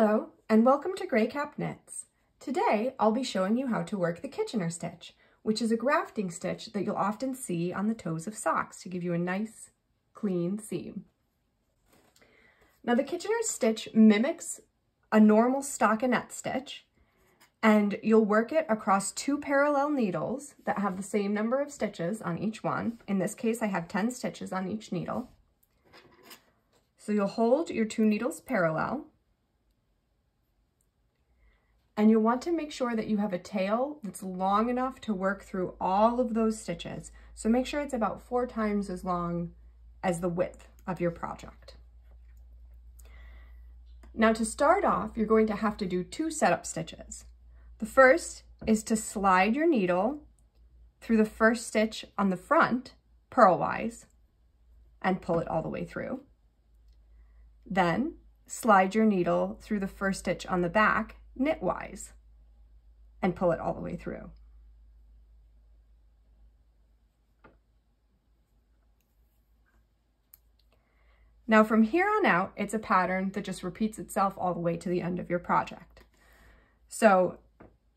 Hello, and welcome to Gray Cap Knits. Today, I'll be showing you how to work the Kitchener stitch, which is a grafting stitch that you'll often see on the toes of socks to give you a nice, clean seam. Now, the Kitchener stitch mimics a normal stockinette stitch, and you'll work it across 2 parallel needles that have the same number of stitches on each one. In this case, I have 10 stitches on each needle. So you'll hold your 2 needles parallel, and you'll want to make sure that you have a tail that's long enough to work through all of those stitches. So make sure it's about 4 times as long as the width of your project. Now, to start off, you're going to have to do 2 setup stitches. The first is to slide your needle through the first stitch on the front, purlwise, and pull it all the way through. Then slide your needle through the first stitch on the back, knitwise, and pull it all the way through. Now from here on out, it's a pattern that just repeats itself all the way to the end of your project. So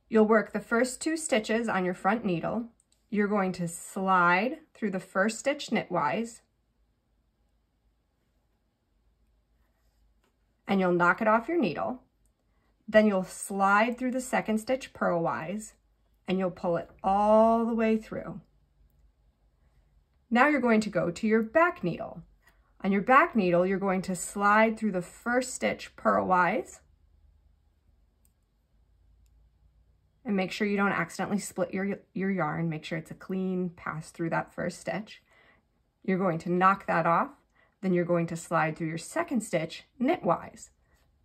you'll work the first 2 stitches on your front needle. You're going to slide through the first stitch knitwise, and you'll knock it off your needle. Then you'll slide through the second stitch purlwise, and you'll pull it all the way through. Now you're going to go to your back needle. On your back needle, you're going to slide through the first stitch purlwise, and make sure you don't accidentally split your yarn. Make sure it's a clean pass through that first stitch. You're going to knock that off. Then you're going to slide through your second stitch knitwise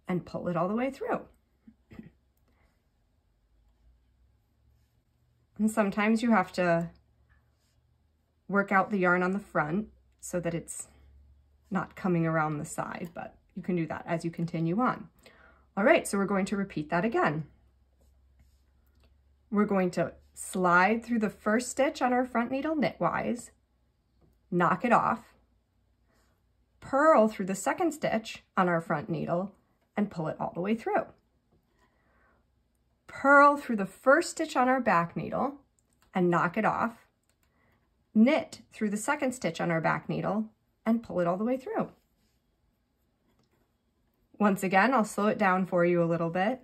and pull it all the way through. And sometimes you have to work out the yarn on the front so that it's not coming around the side, but you can do that as you continue on. All right, so we're going to repeat that again. We're going to slide through the first stitch on our front needle knitwise, knock it off, purl through the second stitch on our front needle, and pull it all the way through. Purl through the first stitch on our back needle and knock it off, knit through the second stitch on our back needle and pull it all the way through. Once again, I'll slow it down for you a little bit.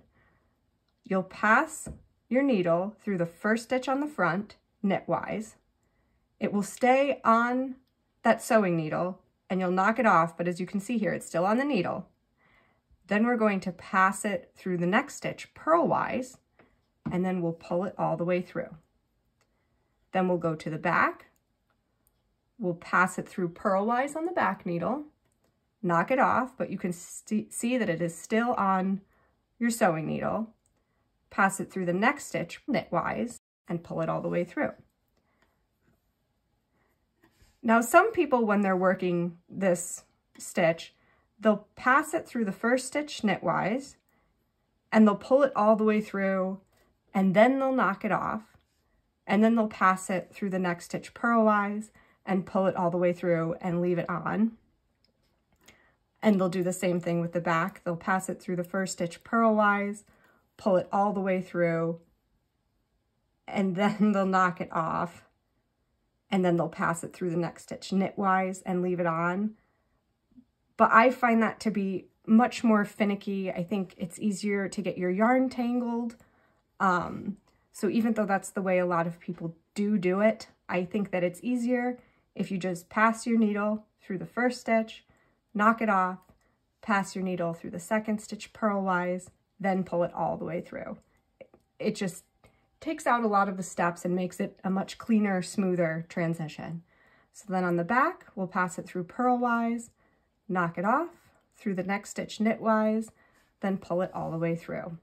You'll pass your needle through the first stitch on the front, knitwise. It will stay on that sewing needle and you'll knock it off, but as you can see here, it's still on the needle. Then we're going to pass it through the next stitch purlwise, and then we'll pull it all the way through. Then we'll go to the back. We'll pass it through purlwise on the back needle, knock it off, but you can see that it is still on your sewing needle. Pass it through the next stitch knitwise and pull it all the way through. Now, some people, when they're working this stitch, they'll pass it through the first stitch knitwise, and they'll pull it all the way through, and then they'll knock it off, and then they'll pass it through the next stitch purlwise and pull it all the way through and leave it on. And they'll do the same thing with the back. They'll pass it through the first stitch purlwise, pull it all the way through, and then they'll knock it off, and then they'll pass it through the next stitch knitwise and leave it on. But I find that to be much more finicky. I think it's easier to get your yarn tangled. So even though that's the way a lot of people do it, I think that it's easier if you just pass your needle through the first stitch, knock it off, pass your needle through the second stitch purlwise, then pull it all the way through. It just takes out a lot of the steps and makes it a much cleaner, smoother transition. So then on the back, we'll pass it through purlwise, knock it off through the next stitch knitwise, then pull it all the way through.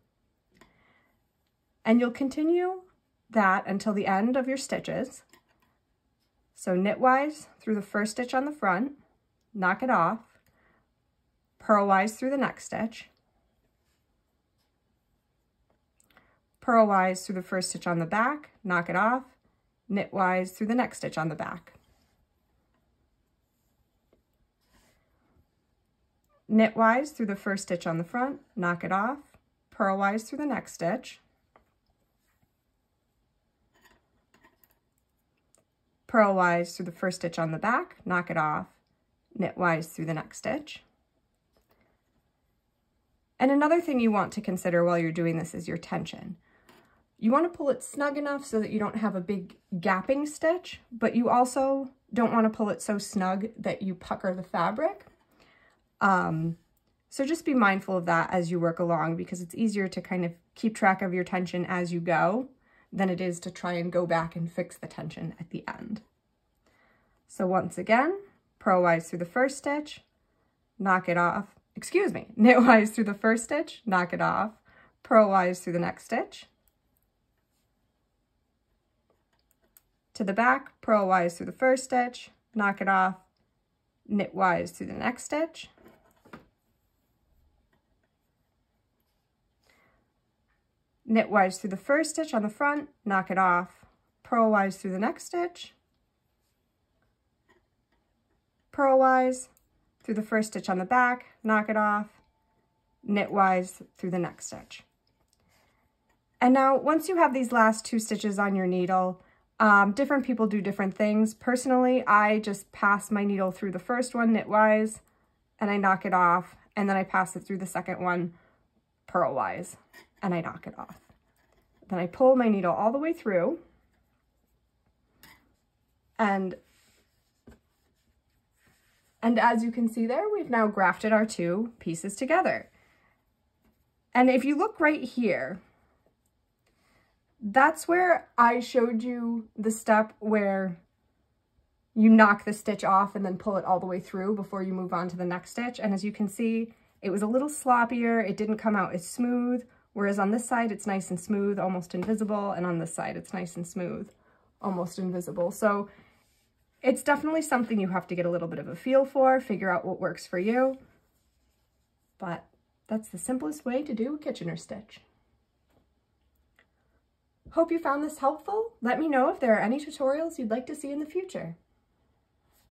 And you'll continue that until the end of your stitches. So knitwise through the first stitch on the front, knock it off, purlwise through the next stitch, purlwise through the first stitch on the back, knock it off, knitwise through the next stitch on the back. knitwise through the first stitch on the front, knock it off, purlwise through the next stitch, purlwise through the first stitch on the back, knock it off, knitwise through the next stitch. And another thing you want to consider while you're doing this is your tension. You want to pull it snug enough so that you don't have a big gapping stitch, but you also don't want to pull it so snug that you pucker the fabric. So just be mindful of that as you work along, because it's easier to kind of keep track of your tension as you go than it is to try and go back and fix the tension at the end. So once again, purlwise through the first stitch, knock it off, knitwise through the first stitch, knock it off, purlwise through the next stitch, to the back, purlwise through the first stitch, knock it off, knitwise through the next stitch, knitwise through the first stitch on the front, knock it off, purlwise through the next stitch, purlwise through the first stitch on the back, knock it off, knitwise through the next stitch. And now once you have these last 2 stitches on your needle, different people do different things. Personally, I just pass my needle through the first one knitwise and I knock it off, and then I pass it through the second one purlwise and I knock it off. Then I pull my needle all the way through, and as you can see there, we've now grafted our 2 pieces together. And if you look right here, that's where I showed you the step where you knock the stitch off and then pull it all the way through before you move on to the next stitch. And as you can see, it was a little sloppier. It didn't come out as smooth, whereas on this side, it's nice and smooth, almost invisible. And on this side, it's nice and smooth, almost invisible. So it's definitely something you have to get a little bit of a feel for, figure out what works for you. But that's the simplest way to do a Kitchener stitch. Hope you found this helpful. Let me know if there are any tutorials you'd like to see in the future.